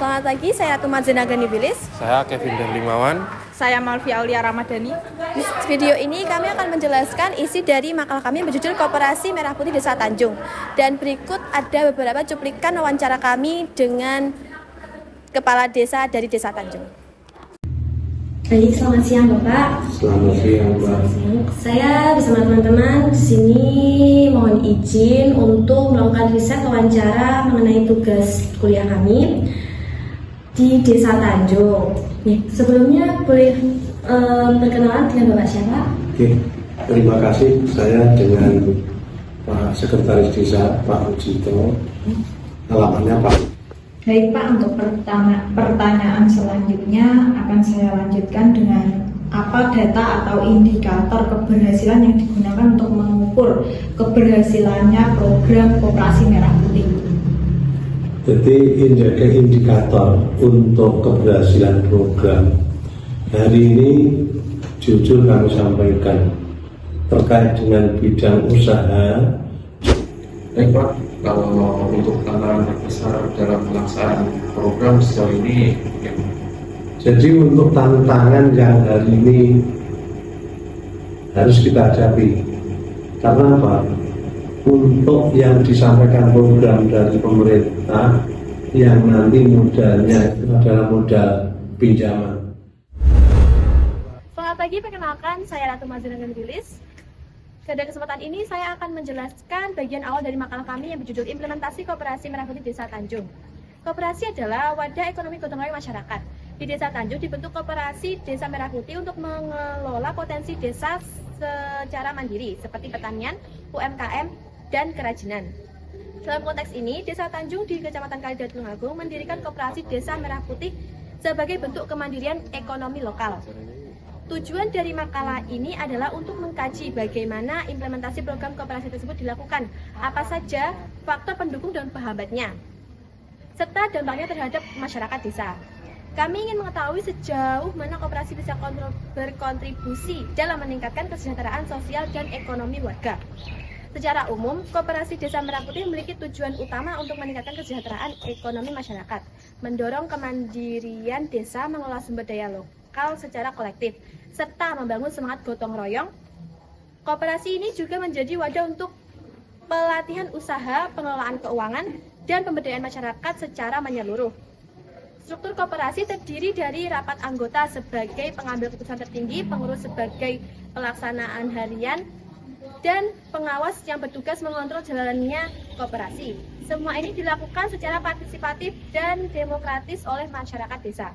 Selamat pagi, saya Ratu Mazena Gani Bilis. Saya Kevin Darlimawan. Saya Malvi Aulia Ramadhani. Di video ini kami akan menjelaskan isi dari makalah kami yang berjudul Koperasi Merah Putih Desa Tanjung. Dan berikut ada beberapa cuplikan wawancara kami dengan Kepala Desa dari Desa Tanjung. Baik, selamat siang Bapak. Selamat siang Mbak. Saya bersama teman-teman di sini mohon izin untuk melakukan riset wawancara mengenai tugas kuliah kami di Desa Tanjung. Nih, sebelumnya boleh perkenalan dengan Bapak siapa? Oke, terima kasih. Saya dengan Pak Sekretaris Desa Pak Rujito. Alamatnya Pak. Baik Pak, untuk pertanyaan selanjutnya akan saya lanjutkan dengan apa data atau indikator keberhasilan yang digunakan untuk mengukur keberhasilannya program Koperasi Merah Putih. Jadi indikator untuk keberhasilan program hari ini jujur kami sampaikan terkait dengan bidang usaha. Baik Pak, kalau untuk tantangan terbesar dalam pelaksanaan program sejauh ini Jadi untuk tantangan yang hari ini harus kita hadapi. Karena apa? Untuk yang disampaikan program dari pemerintah yang nanti modalnya itu adalah modal pinjaman. Selamat pagi, perkenalkan saya Ratu Mazena Gani Bilis. Pada kesempatan ini saya akan menjelaskan bagian awal dari makalah kami yang berjudul Implementasi Koperasi Merah Putih Desa Tanjung. Koperasi adalah wadah ekonomi gotong royong masyarakat. Di Desa Tanjung dibentuk Koperasi Desa Merah Putih untuk mengelola potensi desa secara mandiri seperti pertanian, UMKM, dan kerajinan. Dalam konteks ini, Desa Tanjung di Kecamatan Kalidarat Tulungagung mendirikan Koperasi Desa Merah Putih sebagai bentuk kemandirian ekonomi lokal. Tujuan dari makalah ini adalah untuk mengkaji bagaimana implementasi program koperasi tersebut dilakukan, apa saja faktor pendukung dan penghambatnya, serta dampaknya terhadap masyarakat desa. Kami ingin mengetahui sejauh mana koperasi bisa berkontribusi dalam meningkatkan kesejahteraan sosial dan ekonomi warga. Secara umum, Koperasi Desa Merah Putih memiliki tujuan utama untuk meningkatkan kesejahteraan ekonomi masyarakat, mendorong kemandirian desa mengelola sumber daya lokal secara kolektif, serta membangun semangat gotong royong. Koperasi ini juga menjadi wadah untuk pelatihan usaha, pengelolaan keuangan, dan pemberdayaan masyarakat secara menyeluruh. Struktur koperasi terdiri dari rapat anggota sebagai pengambil keputusan tertinggi, pengurus sebagai pelaksanaan harian, dan pengawas yang bertugas mengontrol jalannya koperasi. Semua ini dilakukan secara partisipatif dan demokratis oleh masyarakat desa.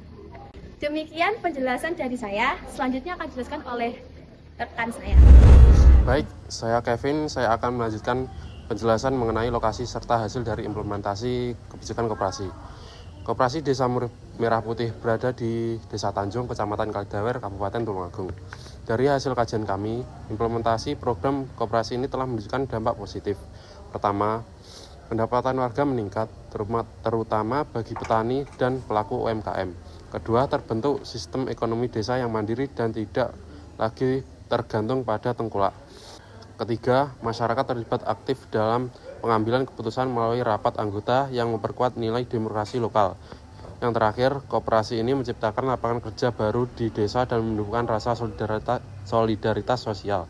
Demikian penjelasan dari saya. Selanjutnya akan dijelaskan oleh rekan saya. Baik, saya Kevin. Saya akan melanjutkan penjelasan mengenai lokasi serta hasil dari implementasi kebijakan koperasi. Koperasi Desa Merah Putih berada di Desa Tanjung, Kecamatan Kalidawer, Kabupaten Tulungagung. Dari hasil kajian kami, implementasi program koperasi ini telah menunjukkan dampak positif. Pertama, pendapatan warga meningkat, terutama bagi petani dan pelaku UMKM. Kedua, terbentuk sistem ekonomi desa yang mandiri dan tidak lagi tergantung pada tengkulak. Ketiga, masyarakat terlibat aktif dalam pengambilan keputusan melalui rapat anggota yang memperkuat nilai demokrasi lokal. Yang terakhir, koperasi ini menciptakan lapangan kerja baru di desa dan menumbuhkan rasa solidaritas sosial.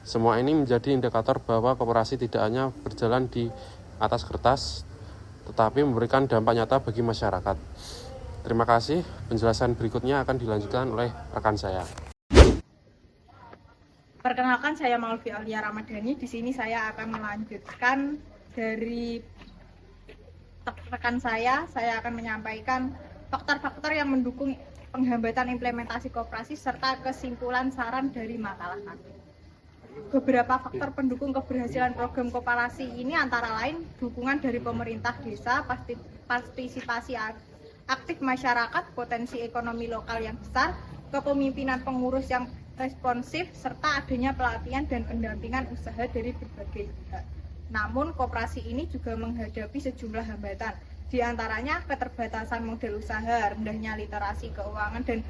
Semua ini menjadi indikator bahwa koperasi tidak hanya berjalan di atas kertas, tetapi memberikan dampak nyata bagi masyarakat. Terima kasih. Penjelasan berikutnya akan dilanjutkan oleh rekan saya. Perkenalkan, saya Malvi Aulia Ramadhani. Di sini saya akan melanjutkan dari rekan saya akan menyampaikan faktor-faktor yang mendukung penghambatan implementasi koperasi serta kesimpulan saran dari makalah kami. Beberapa faktor pendukung keberhasilan program koperasi ini antara lain dukungan dari pemerintah desa, partisipasi aktif masyarakat, potensi ekonomi lokal yang besar, kepemimpinan pengurus yang responsif, serta adanya pelatihan dan pendampingan usaha dari berbagai pihak. Namun, koperasi ini juga menghadapi sejumlah hambatan, di antaranya keterbatasan model usaha, rendahnya literasi keuangan, dan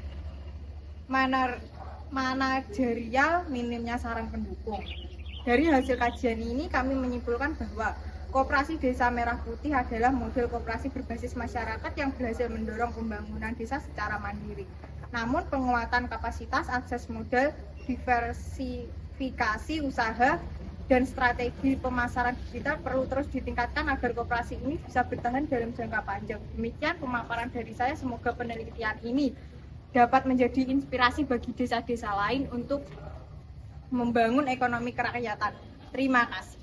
manajerial, minimnya saran pendukung. Dari hasil kajian ini, kami menyimpulkan bahwa Koperasi Desa Merah Putih adalah model koperasi berbasis masyarakat yang berhasil mendorong pembangunan desa secara mandiri. Namun penguatan kapasitas, akses modal, diversifikasi usaha, dan strategi pemasaran digital perlu terus ditingkatkan agar koperasi ini bisa bertahan dalam jangka panjang. Demikian pemaparan dari saya, semoga penelitian ini dapat menjadi inspirasi bagi desa-desa lain untuk membangun ekonomi kerakyatan. Terima kasih.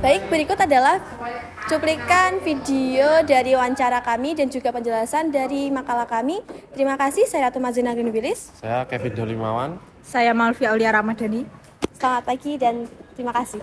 Baik, berikut adalah cuplikan video dari wawancara kami dan juga penjelasan dari makalah kami. Terima kasih, saya Ratu Mazina Genubilis. Saya Kevin Dolimawan. Saya Malvi Aulia Ramadhani. Selamat pagi dan terima kasih.